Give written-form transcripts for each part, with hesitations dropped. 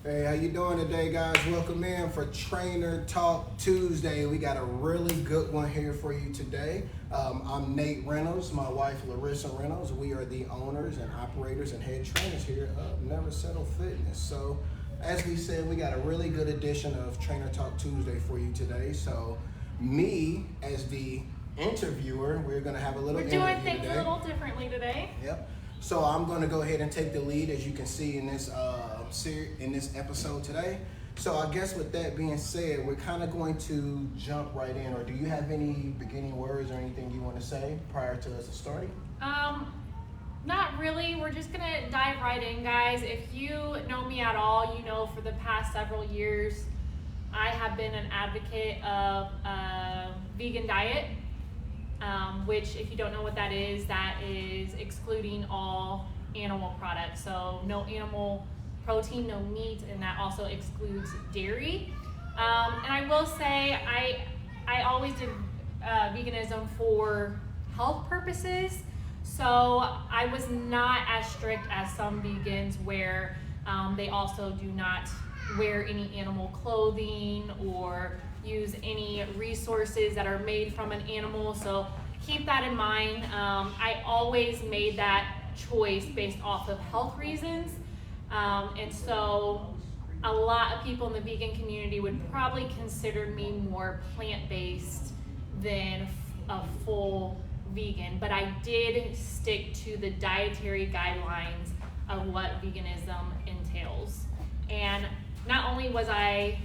Hey, how you doing today, guys? Welcome in for Trainer Talk Tuesday. We got a really good one here for you today. I'm Nate Reynolds, my wife Larissa Reynolds. We are the owners and operators and head trainers here at Never Settle Fitness. So, as we said, we got a really good edition of Trainer Talk Tuesday for you today. So, me as the interviewer, we're going to have a little interview today. We're doing things a little differently today. Yep. So I'm going to go ahead and take the lead, as you can see in this episode today. So I guess with that being said, we're kind of going to jump right in. Or do you have any beginning words or anything you want to say prior to us starting? Not really. We're just gonna dive right in, guys. If you know me at all, you know for the past several years, I have been an advocate of a vegan diet. Which, if you don't know what that is excluding all animal products. So no animal protein, no meat, and that also excludes dairy. And I will say, I always did veganism for health purposes. So I was not as strict as some vegans where they also do not wear any animal clothing or use any resources that are made from an animal. So keep that in mind. I always made that choice based off of health reasons. And so a lot of people in the vegan community would probably consider me more plant-based than a full vegan, but I did stick to the dietary guidelines of what veganism entails. And not only was I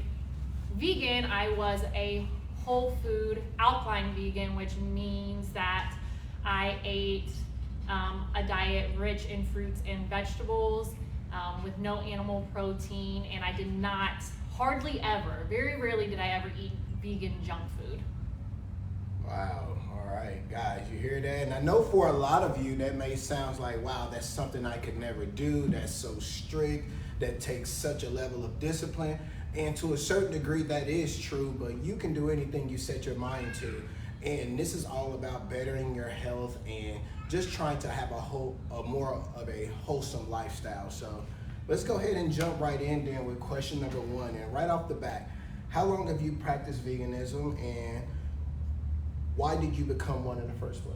vegan, I was a whole food alkaline vegan, which means that I ate a diet rich in fruits and vegetables with no animal protein, and I did not, hardly ever, very rarely did I ever eat vegan junk food. Wow. All right, guys, you hear that? And I know for a lot of you that may sound like, wow, that's something I could never do. That's so strict. That takes such a level of discipline. And to a certain degree, that is true, but you can do anything you set your mind to. And this is all about bettering your health and just trying to have a more of a wholesome lifestyle. So let's go ahead and jump right in then with question number one. And right off the bat, how long have you practiced veganism and why did you become one in the first place?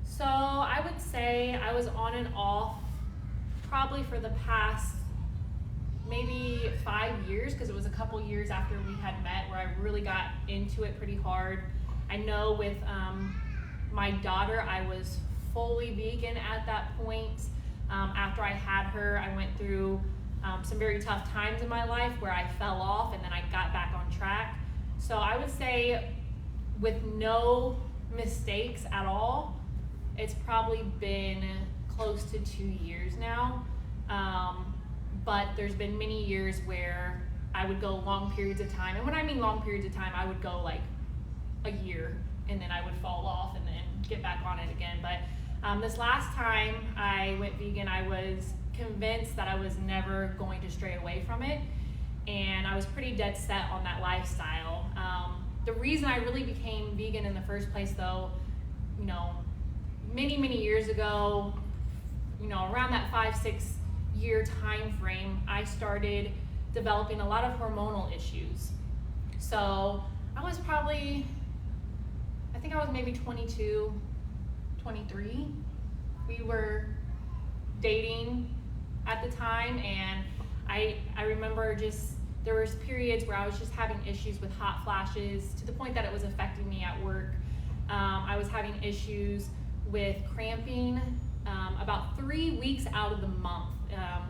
So I would say I was on and off probably for the past maybe 5 years, because it was a couple years after we had met where I really got into it pretty hard. I know with my daughter, I was fully vegan at that point. After I had her, I went through some very tough times in my life where I fell off and then I got back on track. So I would say with no mistakes at all, it's probably been close to 2 years now. But there's been many years where I would go long periods of time. And when I mean long periods of time, I would go like a year and then I would fall off and then get back on it again. But this last time I went vegan, I was convinced that I was never going to stray away from it. And I was pretty dead set on that lifestyle. The reason I really became vegan in the first place though, you know, many years ago, you know, around that 5-6 year time frame, I started developing a lot of hormonal issues. So I was probably, I think I was maybe 22, 23. We were dating at the time, and I remember just, there was periods where I was just having issues with hot flashes to the point that it was affecting me at work. I was having issues with cramping. About 3 weeks out of the month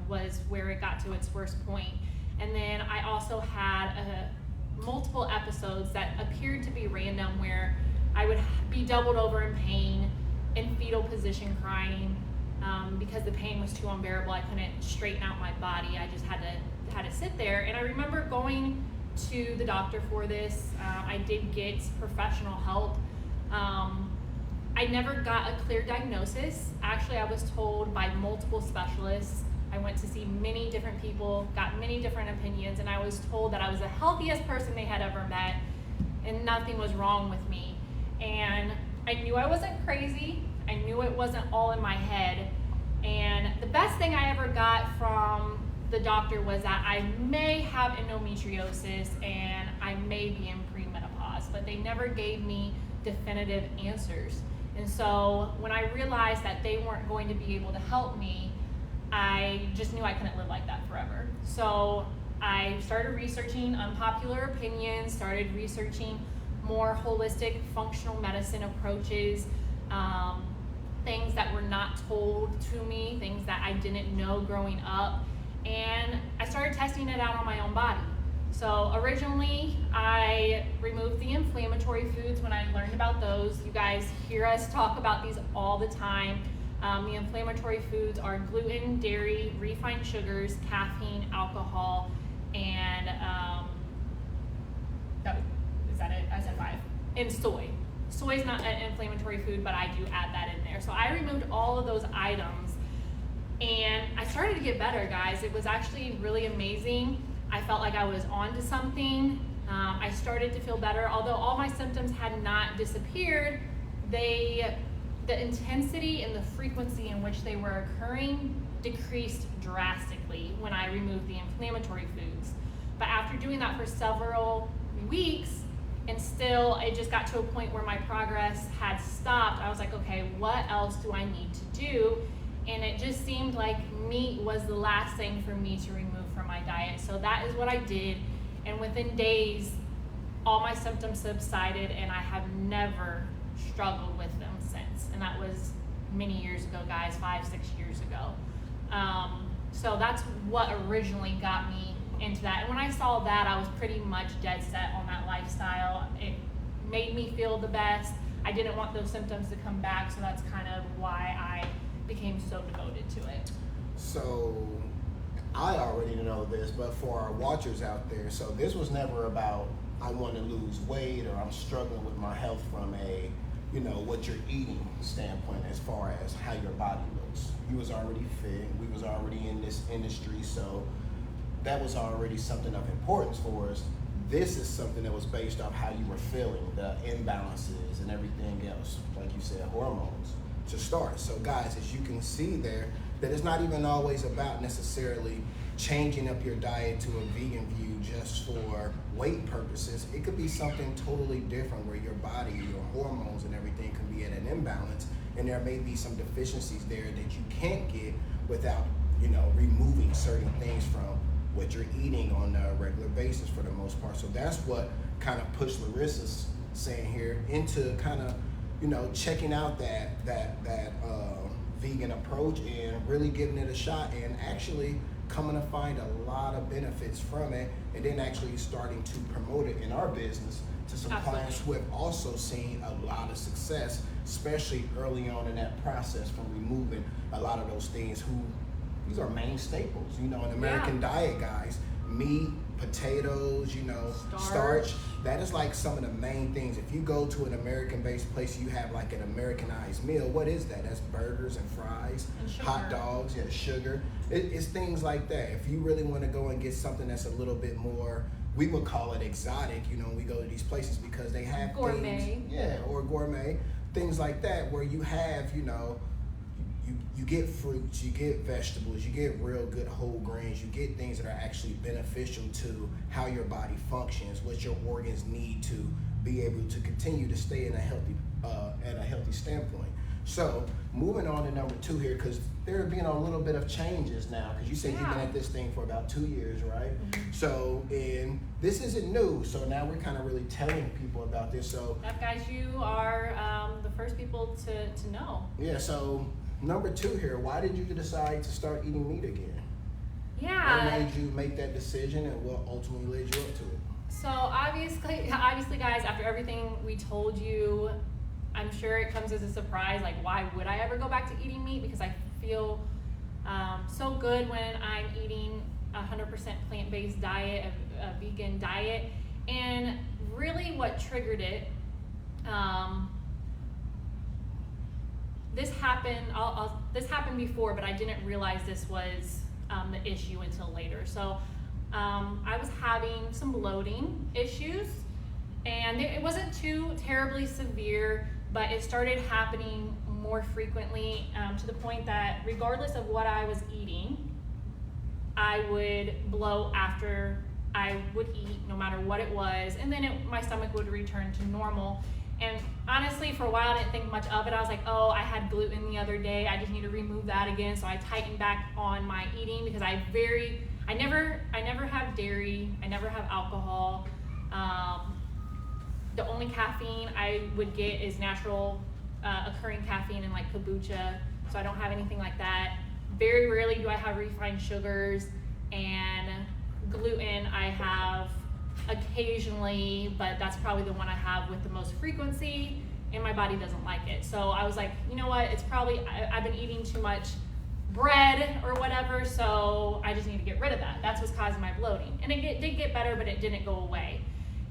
was where it got to its worst point. And then I also had multiple episodes that appeared to be random where I would be doubled over in pain, in fetal position crying, because the pain was too unbearable. I couldn't straighten out my body. I just had to sit there. And I remember going to the doctor for this. I did get professional help. I never got a clear diagnosis. Actually, I was told by multiple specialists. I went to see many different people, got many different opinions, and I was told that I was the healthiest person they had ever met and nothing was wrong with me. And I knew I wasn't crazy. I knew it wasn't all in my head. And the best thing I ever got from the doctor was that I may have endometriosis and I may be in premenopause, but they never gave me definitive answers. And so when I realized that they weren't going to be able to help me, I just knew I couldn't live like that forever. So I started researching unpopular opinions, started researching more holistic functional medicine approaches, things that were not told to me, things that I didn't know growing up, and I started testing it out on my own body. So originally, I removed the inflammatory foods when I learned about those. You guys hear us talk about these all the time. The inflammatory foods are gluten, dairy, refined sugars, caffeine, alcohol, and is that it? I said 5. And soy. Soy is not an inflammatory food, but I do add that in there. So I removed all of those items, and I started to get better, guys. It was actually really amazing. I felt like I was onto something. I started to feel better. Although all my symptoms had not disappeared, the intensity and the frequency in which they were occurring decreased drastically when I removed the inflammatory foods. But after doing that for several weeks, and still it just got to a point where my progress had stopped, I was like, okay, what else do I need to do? And it just seemed like meat was the last thing for me to remove from my diet. So that is what I did, and within days, all my symptoms subsided, and I have never struggled with them since. And that was many years ago, guys, 5-6 years ago. So that's what originally got me into that. And when I saw that, I was pretty much dead set on that lifestyle. It made me feel the best. I didn't want those symptoms to come back, so that's kind of why I became so devoted to it. So I already know this, but for our watchers out there, so this was never about I want to lose weight or I'm struggling with my health from a, what you're eating standpoint as far as how your body looks. You was already fit, we was already in this industry, so that was already something of importance for us. This is something that was based off how you were feeling, the imbalances and everything else, like you said, hormones to start. So guys, as you can see there, that it's not even always about necessarily changing up your diet to a vegan view just for weight purposes. It could be something totally different where your body, your hormones and everything can be at an imbalance, and there may be some deficiencies there that you can't get without, removing certain things from what you're eating on a regular basis for the most part. So that's what kind of pushed Larissa's saying here into kind of, checking out that vegan approach and really giving it a shot and actually coming to find a lot of benefits from it, and then actually starting to promote it in our business to some clients who have also seen a lot of success, especially early on in that process from removing a lot of those things. These are main staples, in American diet, guys. Meat, potatoes, starch. That is like some of the main things. If you go to an American-based place, you have like an Americanized meal. What is that? That's burgers and fries, and hot dogs, sugar. It's things like that. If you really want to go and get something that's a little bit more, we would call it exotic, when we go to these places, because they have gourmet. Or gourmet, things like that, where you have, you get fruits, you get vegetables, you get real good whole grains, you get things that are actually beneficial to how your body functions, what your organs need to be able to continue to stay in at a healthy standpoint. So moving on to number 2 here, because there have been a little bit of changes now, because you said you've been at this thing for about 2 years, right? Mm-hmm. So, and this isn't new, so now we're kind of really telling people about this. So guys, you are the first people to know. Yeah, so number 2 here, why did you decide to start eating meat again? Yeah. What made you make that decision, and what ultimately led you up to it? So obviously guys, after everything we told you, I'm sure it comes as a surprise, like why would I ever go back to eating meat? Because I feel so good when I'm eating 100% plant-based diet, a vegan diet. And really what triggered it, this happened before, but I didn't realize this was the issue until later. So I was having some bloating issues, and it wasn't too terribly severe, but it started happening more frequently, to the point that regardless of what I was eating, I would bloat after I would eat, no matter what it was, and then my stomach would return to normal. And honestly, for a while, I didn't think much of it. I was like, oh, I had gluten the other day. I just need to remove that again. So I tightened back on my eating because I never have dairy. I never have alcohol. The only caffeine I would get is natural occurring caffeine and like kombucha. So I don't have anything like that. Very rarely do I have refined sugars, and gluten I have occasionally, but that's probably the one I have with the most frequency, and my body doesn't like it. So I was like, you know what, it's probably, I've been eating too much bread or whatever, so I just need to get rid of that. That's what's causing my bloating. And it did get better, but it didn't go away.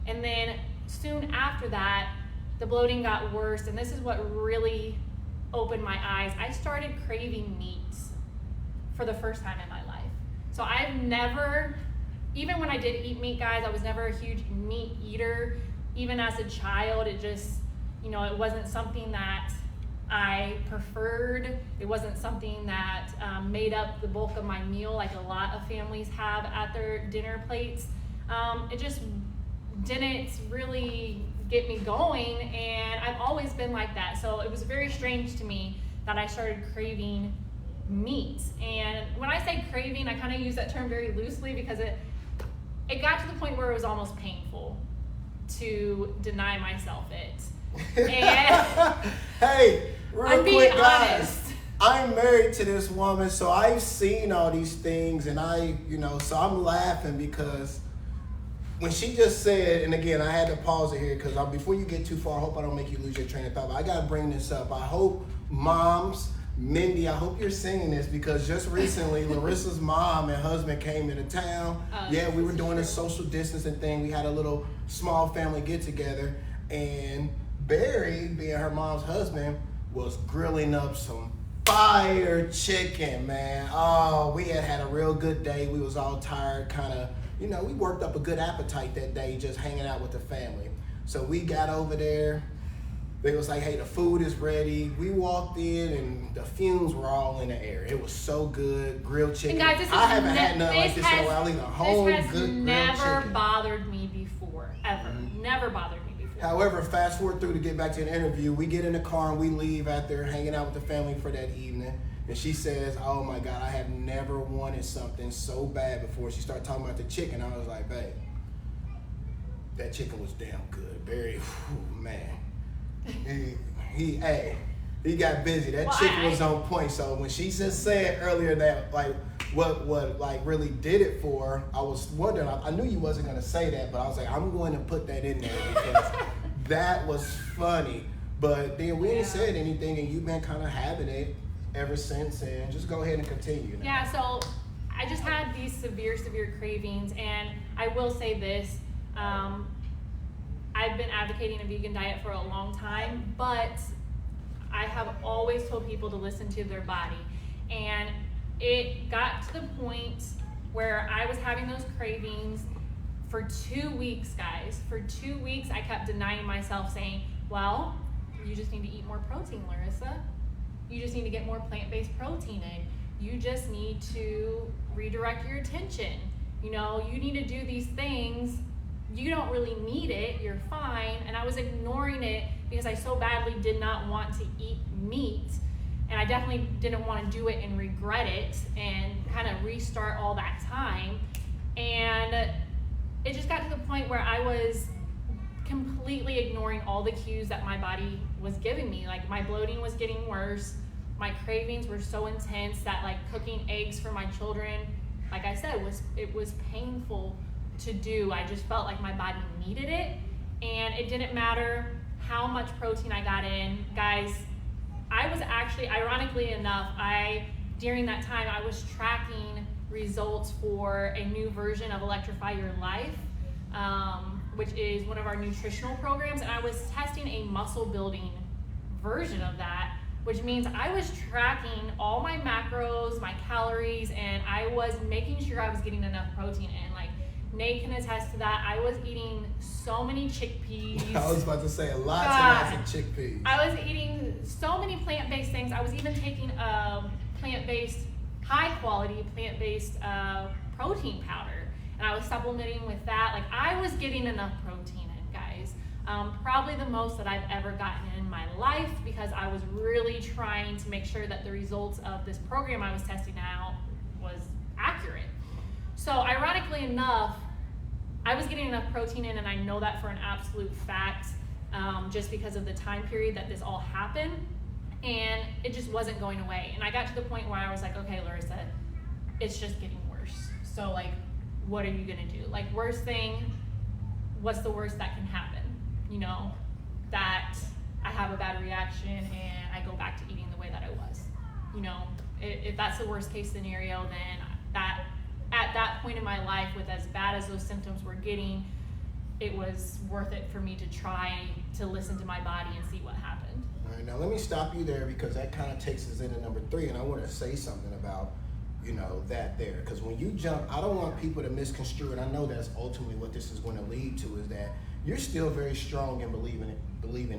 And then soon after that, the bloating got worse, and this is what really opened my eyes. I started craving meats for the first time in my life. So I've never, even when I did eat meat, guys, I was never a huge meat eater. Even as a child, it just, it wasn't something that I preferred. It wasn't something that made up the bulk of my meal like a lot of families have at their dinner plates. It just didn't really get me going, and I've always been like that. So it was very strange to me that I started craving meat. And when I say craving, I kind of use that term very loosely because it got to the point where it was almost painful to deny myself it. And hey, real I'm being quick, guys. honest. I'm married to this woman, so I've seen all these things, and so I'm laughing because when she just said, and again, I had to pause it here because before you get too far, I hope I don't make you lose your train of thought, but I got to bring this up. I hope moms, Mindy, I hope you're seeing this because just recently, Larissa's mom and husband came into town. We were doing a social distancing thing. We had a little small family get together, and Barry, being her mom's husband, was grilling up some fire chicken, man. Oh, we had a real good day. We was all tired, kind of, we worked up a good appetite that day just hanging out with the family. So we got over there. They was like, hey, the food is ready. We walked in and the fumes were all in the air. It was so good, grilled chicken. And guys, I haven't had nothing like this in a while. Either whole this good has grilled never chicken. bothered me before, ever. Mm-hmm. Never bothered me before. However, fast forward through to get back to the interview, we get in the car and we leave after hanging out with the family for that evening. And she says, oh my God, I have never wanted something so bad before. She started talking about the chicken. I was like, babe, that chicken was damn good. Very, man. He got busy. That chicken was on point. So when she just said earlier that like what like really did it for her, I was wondering. I knew you wasn't gonna say that, but I was like, I'm going to put that in there because that was funny. But then we ain't said anything, and you've been kind of having it ever since. And just go ahead and continue now. Yeah. So I just had these severe cravings, and I will say this. I've been advocating a vegan diet for a long time, but I have always told people to listen to their body. And it got to the point where I was having those cravings for 2 weeks, guys. For 2 weeks, I kept denying myself, saying, well, you just need to eat more protein, Larissa. You just need to get more plant-based protein in. You just need to redirect your attention. You need to do these things. You don't really need it, you're fine. And I was ignoring it because I so badly did not want to eat meat. And I definitely didn't want to do it and regret it and kind of restart all that time. And it just got to the point where I was completely ignoring all the cues that my body was giving me. Like my bloating was getting worse. My cravings were so intense that like cooking eggs for my children, like I said, it was painful to do. I just felt like my body needed it, and it didn't matter how much protein I got in. Guys, I was actually, ironically enough, during that time I was tracking results for a new version of Electrify Your Life, which is one of our nutritional programs, and I was testing a muscle building version of that, which means I was tracking all my macros, my calories, and I was making sure I was getting enough protein in. Like Nate can attest to that. I was eating so many chickpeas. I was about to say lots and lots of chickpeas. I was eating so many plant-based things. I was even taking a plant-based high quality plant-based protein powder, and I was supplementing with that. Like, I was getting enough protein in, guys. Probably the most that I've ever gotten in my life, because I was really trying to make sure that the results of this program I was testing out was accurate. So ironically enough, I was getting enough protein in, and I know that for an absolute fact, just because of the time period that this all happened, and it just wasn't going away. And I got to the point where I was like, okay, Larissa, it's just getting worse. So like, what are you gonna do? Like, worst thing, what's the worst that can happen? You know, that I have a bad reaction and I go back to eating the way that I was. You know, if that's the worst case scenario, then that, at that point in my life, with as bad as those symptoms were getting, it was worth it for me to try to listen to my body and see what happened. All right, now let me stop you there, because that kind of takes us into number 3, and I want to say something about, you know, that there. Because when you jump, I don't want people to misconstrue, and I know that's ultimately what this is going to lead to, is that you're still very strong in believing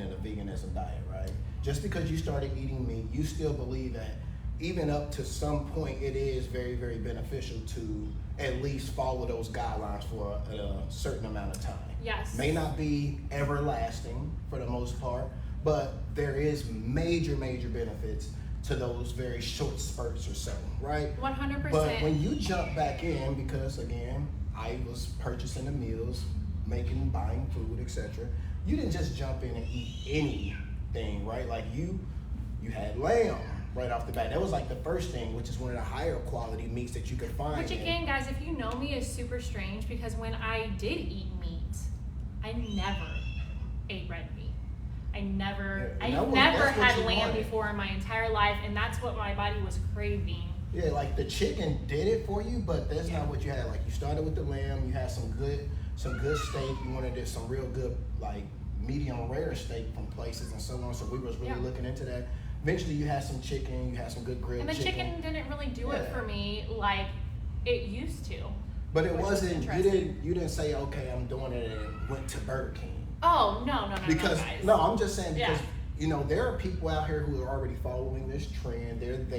in a veganism diet, right? Just because you started eating meat, you still believe that even up to some point, it is very, very beneficial to at least follow those guidelines for a certain amount of time. Yes. May not be everlasting for the most part, but there is major, major benefits to those very short spurts or so, right? 100%. But when you jump back in, because again, I was purchasing the meals, buying food, etc. You didn't just jump in and eat anything, right? Like you had lamb right off the bat. That was like the first thing, which is one of the higher quality meats that you could find. Which again, guys, if you know me, is super strange, because when I did eat meat, I never ate red meat. I never had lamb before in my entire life, and that's what my body was craving. Yeah, like the chicken did it for you, but that's not what you had. Like, you started with the lamb, you had some good steak, you wanted some real good, like, medium rare steak from places and so on, so we was really looking into that. Eventually you had some chicken, you had some good grilled chicken. And the chicken didn't really do it for me like it used to. But it wasn't, you didn't say, okay, I'm doing it, and went to Burger King. Oh, no, because, guys. No, I'm just saying, because, you know, there are people out here who are already following this trend. They've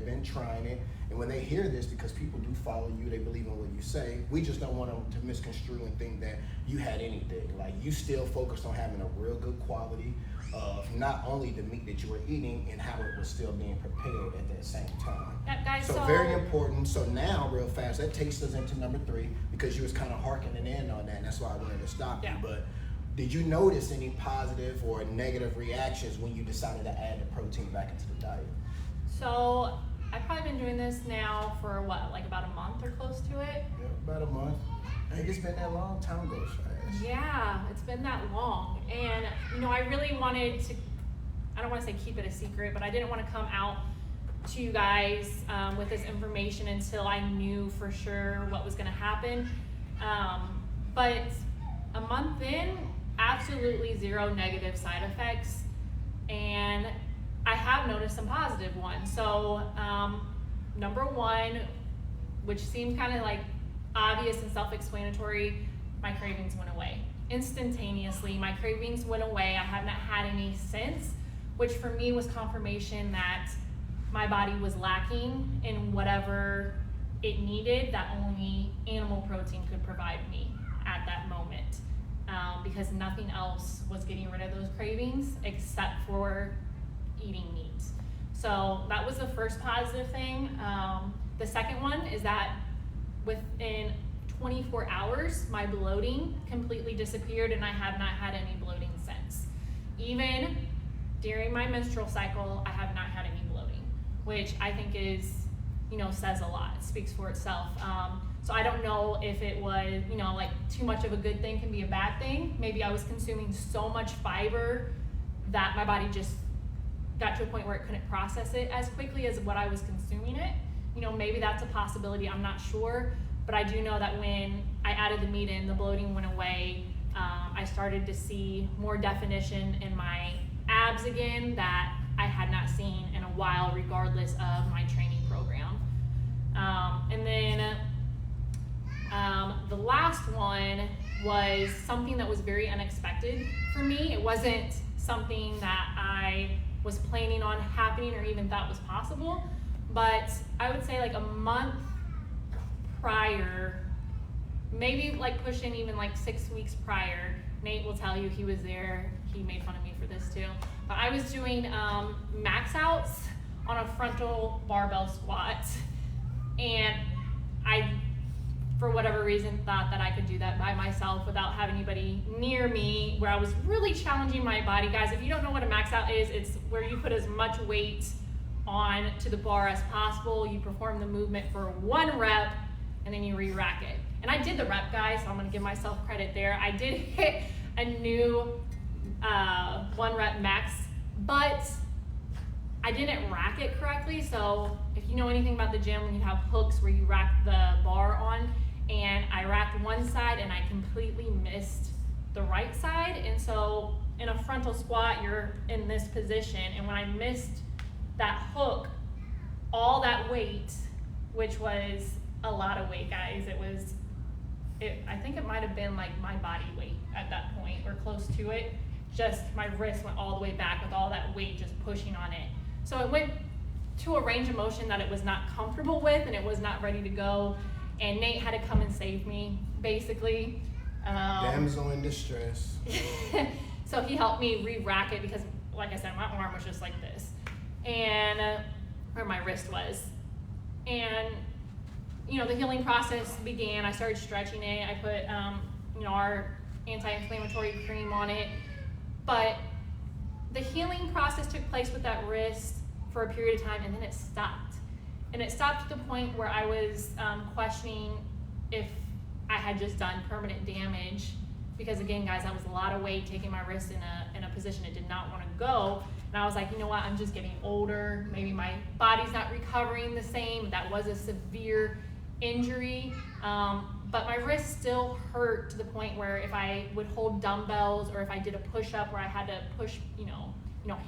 been trying it. And when they hear this, because people do follow you, they believe in what you say, we just don't want them to misconstrue and think that you had anything. Like, you still focused on having a real good quality of not only the meat that you were eating and how it was still being prepared at that same time. Guys, so very important. So now, real fast, that takes us into number 3, because you was kind of harkening in on that, and that's why I wanted to stop you. But did you notice any positive or negative reactions when you decided to add the protein back into the diet? So I've probably been doing this now for what, like about a month or close to it? Yeah, about a month. I think it's been that long. Time goes fast. Yeah, it's been that long. And, you know, I really wanted to, I don't want to say keep it a secret, but I didn't want to come out to you guys with this information until I knew for sure what was going to happen. But a month in, absolutely 0 negative side effects. And I have noticed some positive ones. So, number 1, which seemed kind of like obvious and self-explanatory, my cravings went away. Instantaneously, my cravings went away. I have not had any since, which for me was confirmation that my body was lacking in whatever it needed that only animal protein could provide me at that moment. Because nothing else was getting rid of those cravings except for eating meat. So that was the first positive thing. The second one is that within 24 hours, my bloating completely disappeared, and I have not had any bloating since. Even during my menstrual cycle, I have not had any bloating, which I think is, you know, says a lot. It speaks for itself. So I don't know if it was, you know, like too much of a good thing can be a bad thing. Maybe I was consuming so much fiber that my body just got to a point where it couldn't process it as quickly as what I was consuming it. You know, maybe that's a possibility, I'm not sure. But I do know that when I added the meat in, the bloating went away. I started to see more definition in my abs again that I had not seen in a while, regardless of my training program. And then the last one was something that was very unexpected for me. It wasn't something that I was planning on happening or even thought was possible. But I would say like a month prior, maybe like pushing even like 6 weeks prior, Nate will tell you he was there. He made fun of me for this too. But I was doing max outs on a frontal barbell squat. And I, for whatever reason, thought that I could do that by myself without having anybody near me, where I was really challenging my body. Guys, if you don't know what a max out is, it's where you put as much weight on to the bar as possible. You perform the movement for 1 rep, and then you re-rack it. And I did the rep, guys, so I'm gonna give myself credit there. I did hit a new 1 rep max, but I didn't rack it correctly. So if you know anything about the gym, when you have hooks where you rack the bar on, and I racked one side and I completely missed the right side. And so in a frontal squat, you're in this position, and when I missed that hook, all that weight, which was a lot of weight, guys, I think it might have been like my body weight at that point or close to it. Just my wrist went all the way back with all that weight just pushing on it. So it went to a range of motion that it was not comfortable with, and it was not ready to go. And Nate had to come and save me, basically. Damsel in distress. So he helped me re-rack it because, like I said, my arm was just like this, and where my wrist was. And you know, the healing process began. I started stretching it. I put our anti-inflammatory cream on it. But the healing process took place with that wrist for a period of time, and then it stopped. And it stopped to the point where I was questioning if I had just done permanent damage, because again, guys, that was a lot of weight, taking my wrist in a position it did not want to go. And I was like, you know what, I'm just getting older. Maybe my body's not recovering the same. That was a severe injury. But my wrist still hurt to the point where if I would hold dumbbells, or if I did a push-up where I had to push,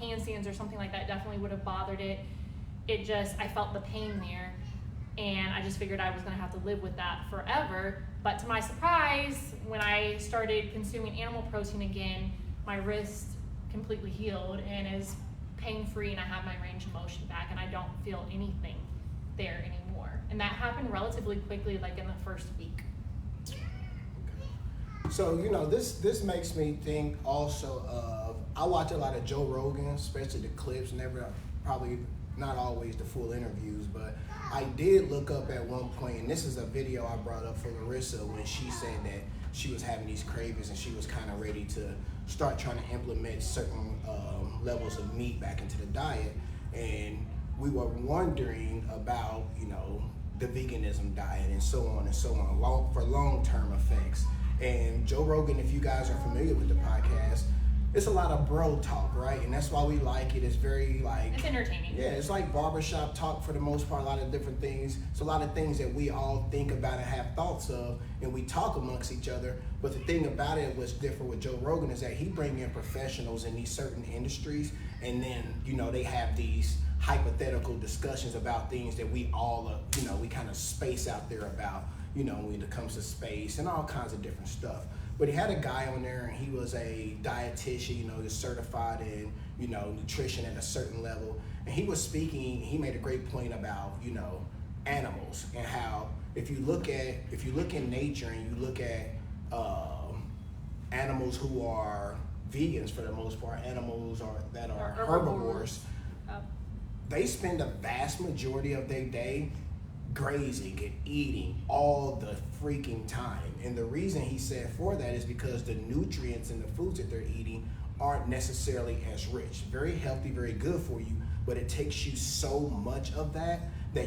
handstands or something like that, definitely would have bothered it. I felt the pain there, and I just figured I was gonna have to live with that forever. But to my surprise, when I started consuming animal protein again, my wrist completely healed and is pain-free, and I have my range of motion back, and I don't feel anything there anymore. And that happened relatively quickly, like in the first week. So, this makes me think also of, I watch a lot of Joe Rogan, especially the clips, probably not always the full interviews, but I did look up at one point, and this is a video I brought up for Larissa when she said that she was having these cravings and she was kind of ready to start trying to implement certain levels of meat back into the diet. And we were wondering about, the veganism diet and so on and so on, for long-term effects. And Joe Rogan, if you guys are familiar with the podcast, it's a lot of bro talk, right? And that's why we like it. It's very it's entertaining. Yeah, it's like barbershop talk for the most part, a lot of different things. It's a lot of things that we all think about and have thoughts of, and we talk amongst each other. But the thing about it, what's different with Joe Rogan is that he bring in professionals in these certain industries, and then, they have these hypothetical discussions about things that we all, we kind of space out there about, when it comes to space and all kinds of different stuff. But he had a guy on there, and he was a dietitian, he's certified in, nutrition at a certain level. And he was speaking, he made a great point about, animals, and how if you look in nature and you look at animals who are vegans, for the most part, animals that are herbivores, they spend the vast majority of their day grazing and eating all the freaking time. And the reason he said for that is because the nutrients in the foods that they're eating aren't necessarily as rich. Very healthy, very good for you, but it takes you so much of that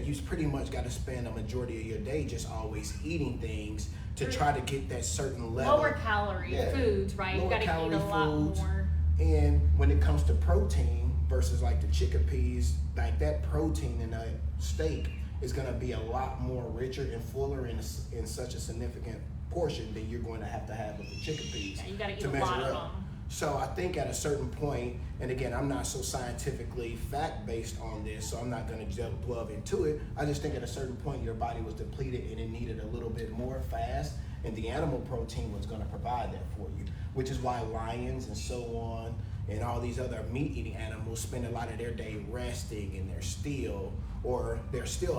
you pretty much got to spend a majority of your day just always eating things to try to get that certain level. Lower calorie foods, right? You got to eat a lot more. And when it comes to protein versus like the chickpeas, like that protein in a steak is going to be a lot more richer and fuller in such a significant portion than you're going to have with the chickpeas. Yeah, you got to eat to a measure lot of up. them. So I think at a certain point, and again, I'm not so scientifically fact-based on this, so I'm not going to delve into it. I just think at a certain point, your body was depleted and it needed a little bit more fast, and the animal protein was going to provide that for you, which is why lions and so on, and all these other meat-eating animals spend a lot of their day resting, and they're still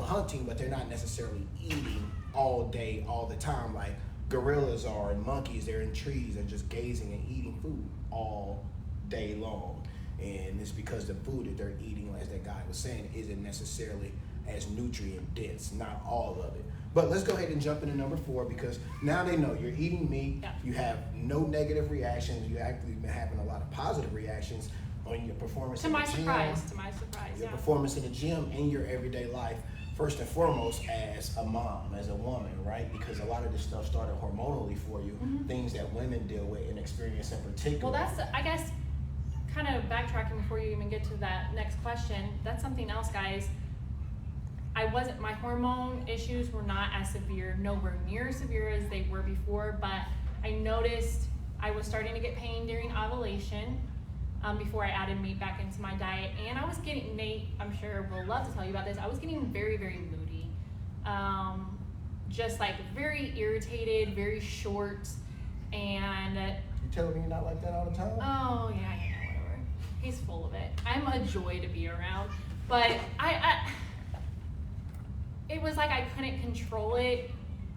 hunting, but they're not necessarily eating all day, all the time, like gorillas are and monkeys. They're in trees and just gazing and eating food all day long. And it's because the food that they're eating, as that guy was saying, isn't necessarily as nutrient dense, not all of it. But let's go ahead and jump into number 4, because now they know you're eating meat, you have no negative reactions, you actually been having a lot of positive reactions on your performance in the gym. To my surprise, your performance in the gym and your everyday life, first and foremost as a mom, as a woman, right? Because a lot of this stuff started hormonally for you, things that women deal with and experience in particular. Well, that's, I guess, kind of backtracking before you even get to that next question, that's something else, guys. My hormone issues were not as severe, nowhere near as severe as they were before, but I noticed I was starting to get pain during ovulation before I added meat back into my diet, and I was getting, Nate, I'm sure will love to tell you about this, I was getting very, very moody, just like very irritated, very short, and... You telling me you're not like that all the time? Oh, yeah, whatever. He's full of it. I'm a joy to be around, but it was like I couldn't control it.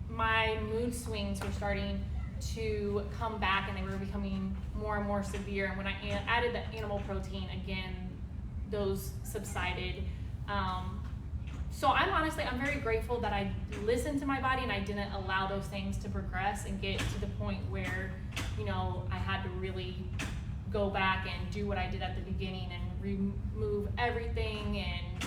My mood swings were starting to come back, and they were becoming more and more severe. And when I added the animal protein, again, those subsided. So I'm very grateful that I listened to my body and I didn't allow those things to progress and get to the point where, I had to really go back and do what I did at the beginning and remove everything and,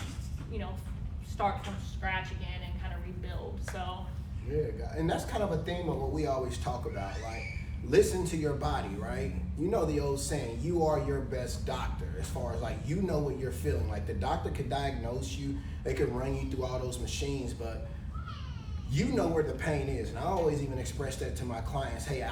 start from scratch again and kind of rebuild. So yeah, and that's kind of a theme of what we always talk about, like listen to your body, right? You know the old saying, you are your best doctor, as far as like you know what you're feeling. Like the doctor could diagnose you, they could run you through all those machines, but you know where the pain is. And I always even express that to my clients. Hey,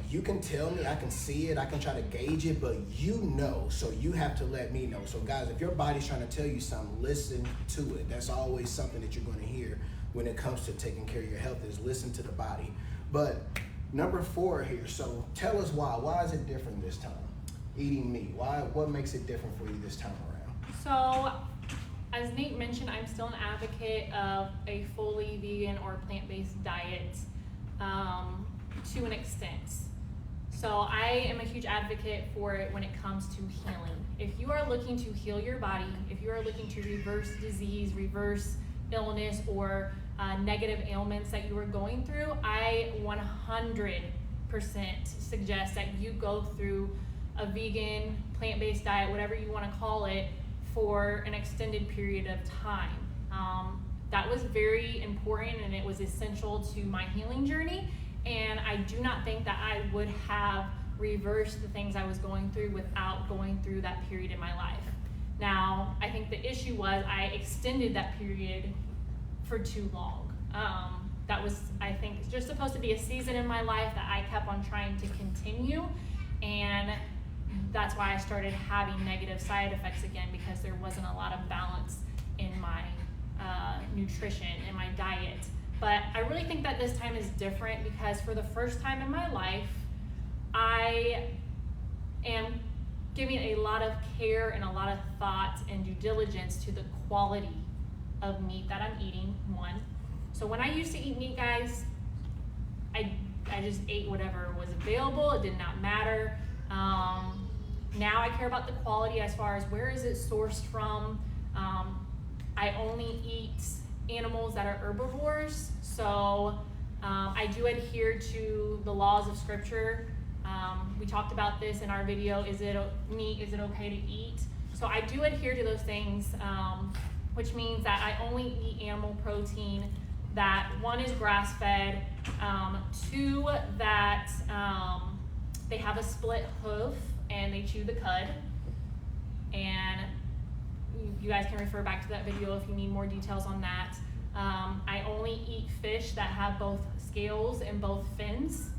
you can tell me, I can see it, I can try to gauge it, but you know, so you have to let me know. So guys, if your body's trying to tell you something, listen to it. That's always something that you're going to hear when it comes to taking care of your health, is listen to the body. But number 4 here, so tell us why. Why is it different this time? Eating meat, what makes it different for you this time around? So, as Nate mentioned, I'm still an advocate of a fully vegan or plant-based diet to an extent. So I am a huge advocate for it when it comes to healing. If you are looking to heal your body, if you are looking to reverse disease, reverse illness, or negative ailments that you are going through, I 100% suggest that you go through a vegan, plant-based diet, whatever you want to call it, for an extended period of time. That was very important, and it was essential to my healing journey, and I do not think that I would have reversed the things I was going through without going through that period in my life. Now, I think the issue was I extended that period for too long. That was, I think, just supposed to be a season in my life that I kept on trying to continue, and that's why I started having negative side effects again, because there wasn't a lot of balance in my nutrition, in my diet. But I really think that this time is different, because for the first time in my life, I am giving a lot of care and a lot of thought and due diligence to the quality of meat that I'm eating, one. So when I used to eat meat, guys, I just ate whatever was available. It did not matter. Now I care about the quality, as far as where is it sourced from. I only eat animals that are herbivores, so I do adhere to the laws of scripture. We talked about this in our video, is it okay to eat? So I do adhere to those things, which means that I only eat animal protein that, one, is grass-fed, 2, that they have a split hoof and they chew the cud. And you guys can refer back to that video if you need more details on that. I only eat fish that have both scales and both fins.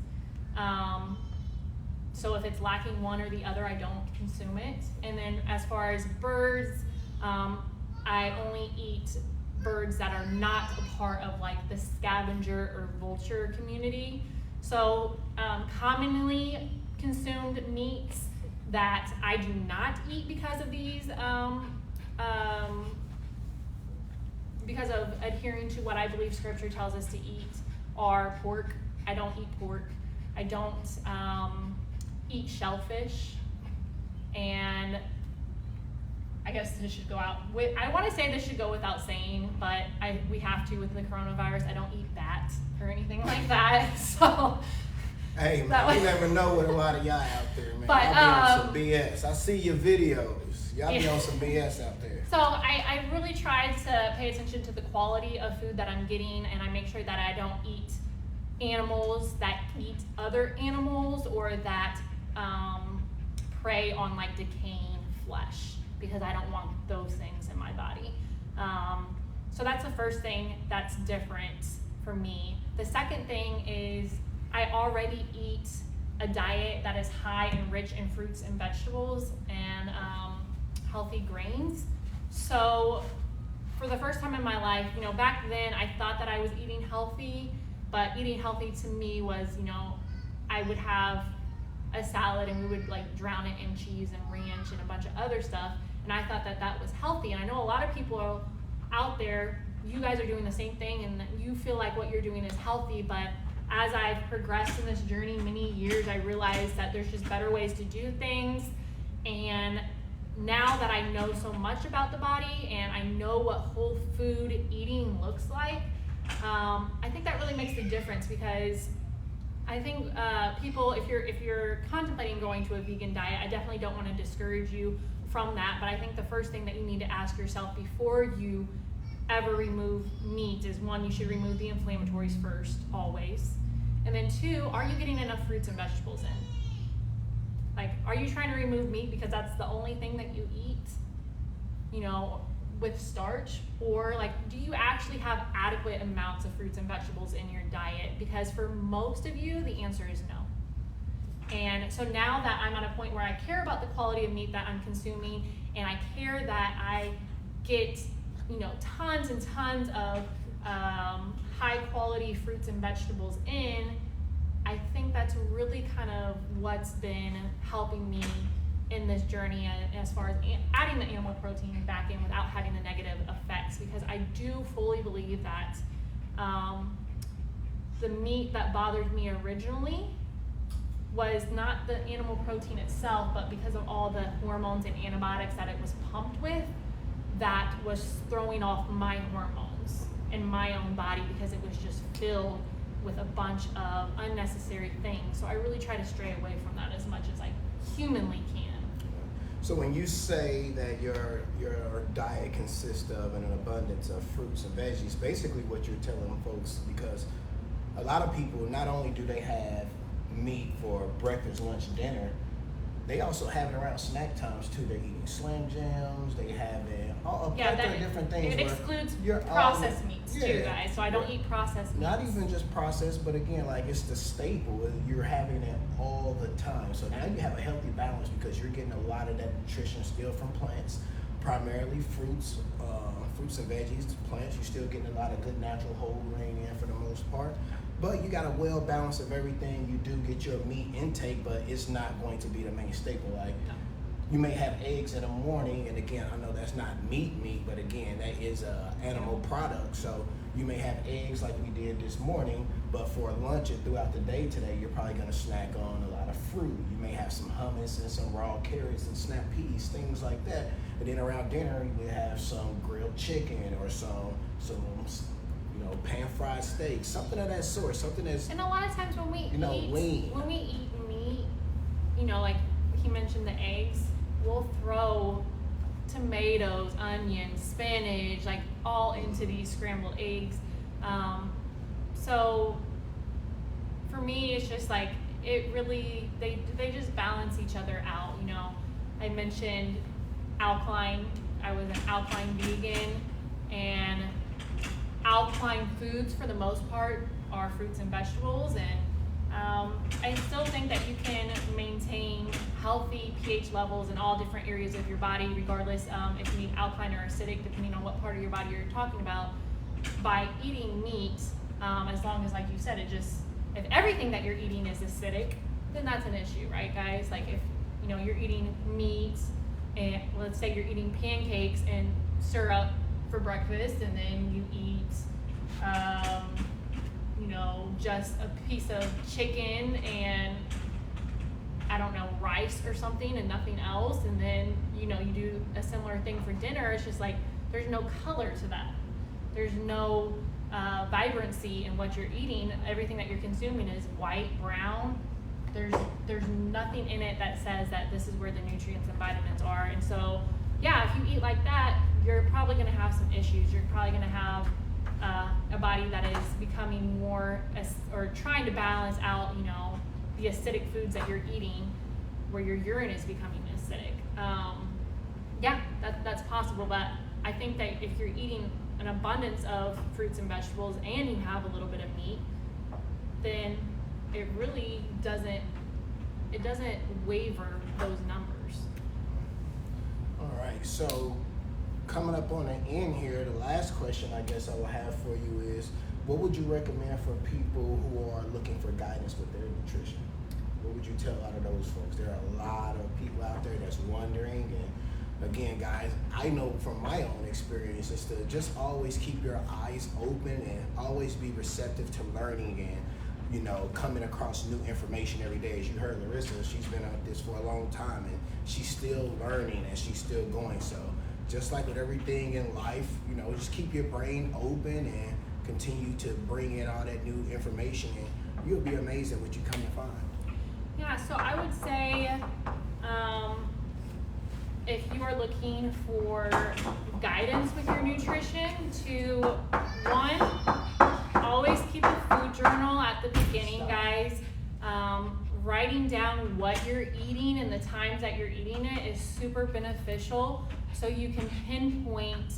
So if it's lacking one or the other, I don't consume it. And then as far as birds, I only eat birds that are not a part of like the scavenger or vulture community. So commonly consumed meats, that I do not eat because of these, because of adhering to what I believe Scripture tells us to eat, are pork. I don't eat pork. I don't eat shellfish. And I guess this should go out. I want to say this should go without saying, but we have to with the coronavirus. I don't eat bat or anything like that. So. Hey man, you never know with a lot of y'all out there, man. But, y'all be on some BS. I see your videos. Y'all be on some BS out there. So I really try to pay attention to the quality of food that I'm getting, and I make sure that I don't eat animals that eat other animals or that prey on like decaying flesh, because I don't want those things in my body. So that's the first thing that's different for me. The second thing is I already eat a diet that is high and rich in fruits and vegetables and healthy grains. So for the first time in my life, back then I thought that I was eating healthy, but eating healthy to me was, I would have a salad and we would like drown it in cheese and ranch and a bunch of other stuff. And I thought that that was healthy. And I know a lot of people out there, you guys are doing the same thing and you feel like what you're doing is healthy, but as I've progressed in this journey many years, I realized that there's just better ways to do things. And now that I know so much about the body and I know what whole food eating looks like, I think that really makes the difference, because I think people, if you're contemplating going to a vegan diet, I definitely don't want to discourage you from that. But I think the first thing that you need to ask yourself before you ever remove meat is, one, you should remove the inflammatories first, always. And then two, are you getting enough fruits and vegetables in? Like, are you trying to remove meat because that's the only thing that you eat, with starch? Or like, do you actually have adequate amounts of fruits and vegetables in your diet? Because for most of you, the answer is no. And so now that I'm at a point where I care about the quality of meat that I'm consuming, and I care that I get tons and tons of high quality fruits and vegetables in, I think that's really kind of what's been helping me in this journey as far as adding the animal protein back in without having the negative effects, because I do fully believe that the meat that bothered me originally was not the animal protein itself, but because of all the hormones and antibiotics that it was pumped with, that was throwing off my hormones in my own body, because it was just filled with a bunch of unnecessary things. So I really try to stray away from that as much as I humanly can. So when you say that your diet consists of an abundance of fruits and veggies, basically what you're telling folks, because a lot of people, not only do they have meat for breakfast, lunch, dinner, they also have it around snack times too. They're eating Slim Jims, they have it, a plethora of different things. It excludes processed meats too, guys, so I don't eat processed meats. Not even just processed, but again, like it's the staple. You're having it all the time. So now you have a healthy balance, because you're getting a lot of that nutrition still from plants, primarily fruits and veggies. Plants, you're still getting a lot of good natural whole grain in for the most part. But you got a well balance of everything. You do get your meat intake, but it's not going to be the main staple. Like, you may have eggs in the morning, and again, I know that's not meat, but again, that is a animal product. So you may have eggs like we did this morning, but for lunch and throughout the day today, you're probably going to snack on a lot of fruit. You may have some hummus and some raw carrots and snap peas, things like that. And then around dinner, you would have some grilled chicken or some pan-fried steak, something of that sort, something that's. And a lot of times when we eat lean. When we eat meat, like he mentioned the eggs, we'll throw tomatoes, onions, spinach, like all into these scrambled eggs. So for me, it's just like it really they just balance each other out. I mentioned alkaline. I was an alkaline vegan, and alkaline foods for the most part are fruits and vegetables, and I still think that you can maintain healthy pH levels in all different areas of your body, regardless if you need alkaline or acidic, depending on what part of your body you're talking about, by eating meat, as long as, like you said, if everything that you're eating is acidic, then that's an issue, right, guys? Like if you're eating meat, and let's say you're eating pancakes and syrup for breakfast, and then you eat just a piece of chicken and I don't know, rice or something and nothing else, and then you do a similar thing for dinner. It's just like there's no color to that. There's no vibrancy in what you're eating. Everything that you're consuming is white, brown. There's nothing in it that says that this is where the nutrients and vitamins are. And so, yeah, if you eat like that, you're probably going to have some issues. You're probably going to have a body that is becoming more, or trying to balance out, the acidic foods that you're eating, where your urine is becoming acidic. Yeah, that's possible, but I think that if you're eating an abundance of fruits and vegetables and you have a little bit of meat, then it really doesn't waver those numbers. All right, so coming up on the end here, the last question I guess I will have for you is, what would you recommend for people who are looking for guidance with their nutrition? What would you tell a lot of those folks? There are a lot of people out there that's wondering, and again, guys, I know from my own experience is to just always keep your eyes open and always be receptive to learning and coming across new information every day. As you heard Larissa, she's been at this for a long time and she's still learning and she's still going. So just like with everything in life, just keep your brain open and continue to bring in all that new information, and you'll be amazed at what you come to find. Yeah, so I would say if you are looking for guidance with your nutrition, to one, always keep a food journal at the beginning, guys. Writing down what you're eating and the times that you're eating it is super beneficial, so you can pinpoint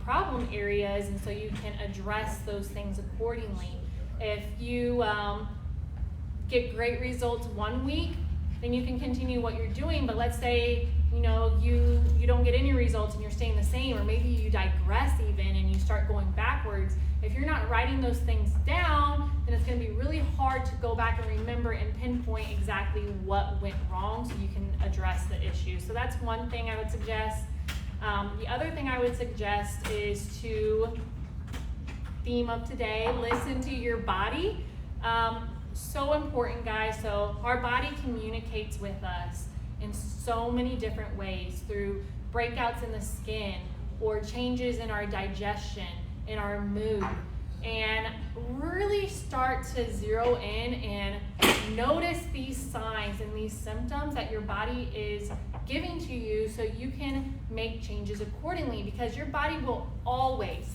problem areas, and so you can address those things accordingly. If you get great results one week, then you can continue what you're doing. But let's say you don't get any results and you're staying the same, or maybe you digress even and you start going backwards. If you're not writing those things down, then it's going to be really hard to go back and remember and pinpoint exactly what went wrong, so you can address the issue. So that's one thing I would suggest. The other thing I would suggest is to, theme of today, listen to your body. So important, guys. So our body communicates with us in so many different ways, through breakouts in the skin or changes in our digestion, in our mood. And really start to zero in and notice these signs and these symptoms that your body is giving to you, so you can make changes accordingly, because your body will always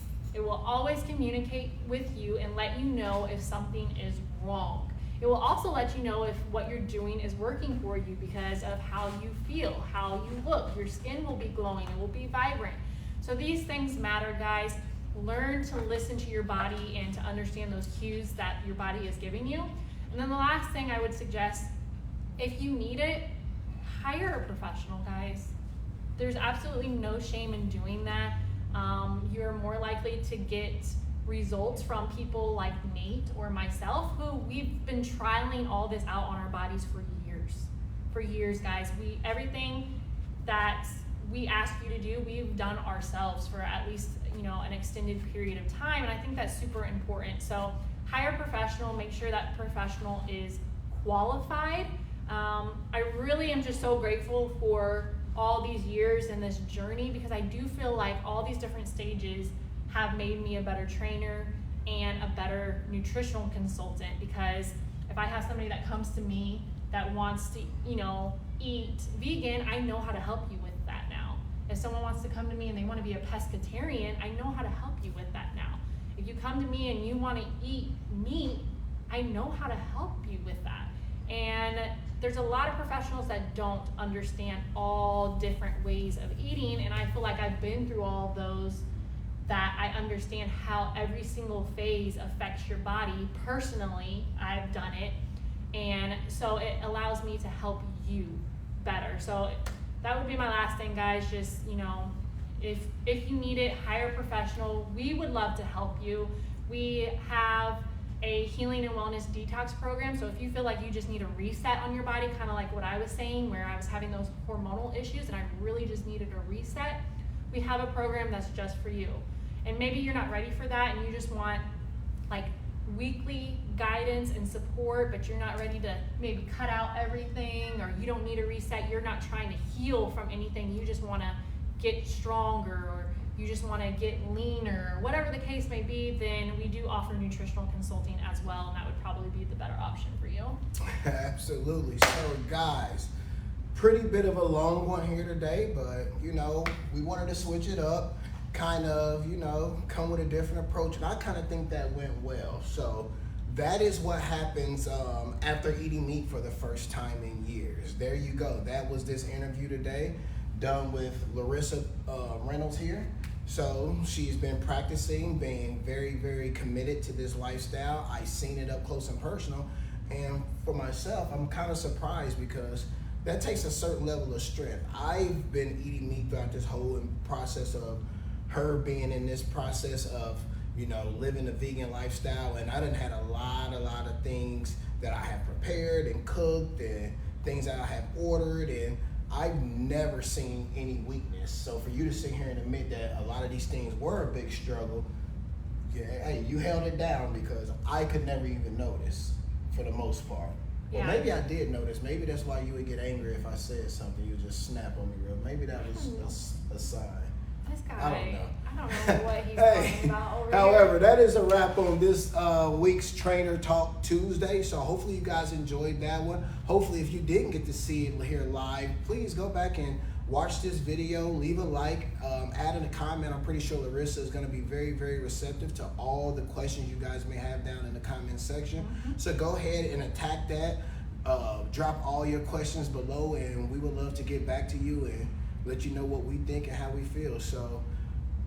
communicate with you and let you know if something is wrong. It will also let you know if what you're doing is working for you because of how you feel, how you look. Your skin will be glowing, it will be vibrant. So these things matter, guys. Learn to listen to your body and to understand those cues that your body is giving you. And then the last thing I would suggest, if you need it, hire a professional, guys. There's absolutely no shame in doing that. You're more likely to get results from people like Nate or myself, who we've been trialing all this out on our bodies for years, guys. Everything that we ask you to do, we've done ourselves for at least an extended period of time, and I think that's super important. So hire a professional, make sure that professional is qualified. I really am just so grateful for all these years in this journey, because I do feel like all these different stages have made me a better trainer and a better nutritional consultant. Because if I have somebody that comes to me that wants to eat vegan, I know how to help you with that now. If someone wants to come to me and they want to be a pescatarian, I know how to help you with that now. If you come to me and you want to eat meat, I know how to help you with that. And there's a lot of professionals that don't understand all different ways of eating, and I feel like I've been through all of those, that I understand how every single phase affects your body. Personally, I've done it, and so it allows me to help you better. So that would be my last thing, guys. Just, if you need it, hire a professional. We would love to help you. We have a healing and wellness detox program. So if you feel like you just need a reset on your body, kind of like what I was saying, where I was having those hormonal issues and I really just needed a reset, we have a program that's just for you. And maybe you're not ready for that and you just want like weekly guidance and support, but you're not ready to maybe cut out everything, or you don't need a reset, you're not trying to heal from anything, you just want to get stronger, or you just want to get leaner, or whatever the case may be, then we do offer nutritional consulting as well, and that would probably be the better option for you. Absolutely. So guys, pretty bit of a long one here today, but you know, we wanted to switch it up, kind of, you know, come with a different approach, and I kind of think that went well. So that is what happens after eating meat for the first time in years. There you go. That was this interview today, done with Larissa Reynolds here. So she's been practicing, being very, very committed to this lifestyle. I've seen it up close and personal, and for myself, I'm kind of surprised because that takes a certain level of strength. I've been eating meat throughout this whole process of her being in this process of, you know, living a vegan lifestyle, and I done had a lot of things that I have prepared and cooked and things that I have ordered, and I've never seen any weakness. So for you to sit here and admit that a lot of these things were a big struggle, yeah, hey, you held it down, because I could never even notice for the most part. Well, maybe I did notice. Maybe that's why you would get angry if I said something. You just snap on me real. Maybe that was a sign. This guy, I don't know. I don't know what he's talking about over However, here. that is a wrap on this week's Trainer Talk Tuesday. So hopefully you guys enjoyed that one. Hopefully if you didn't get to see it here live, please go back and watch this video, leave a like, add in a comment. I'm pretty sure Larissa is going to be very, very receptive to all the questions you guys may have down in the comment section. So go ahead and attack that. Drop all your questions below, and we would love to get back to you and let you know what we think and how we feel. So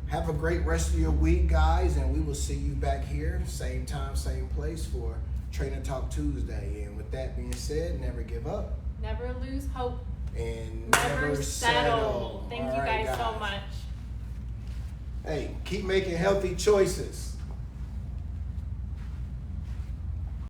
have a great rest of your week, guys, and we will see you back here, same time, same place, for Trainer Talk Tuesday. And with that being said, never give up. Never lose hope. And Never settle. Thank All you right, guys so much. Hey, keep making healthy choices.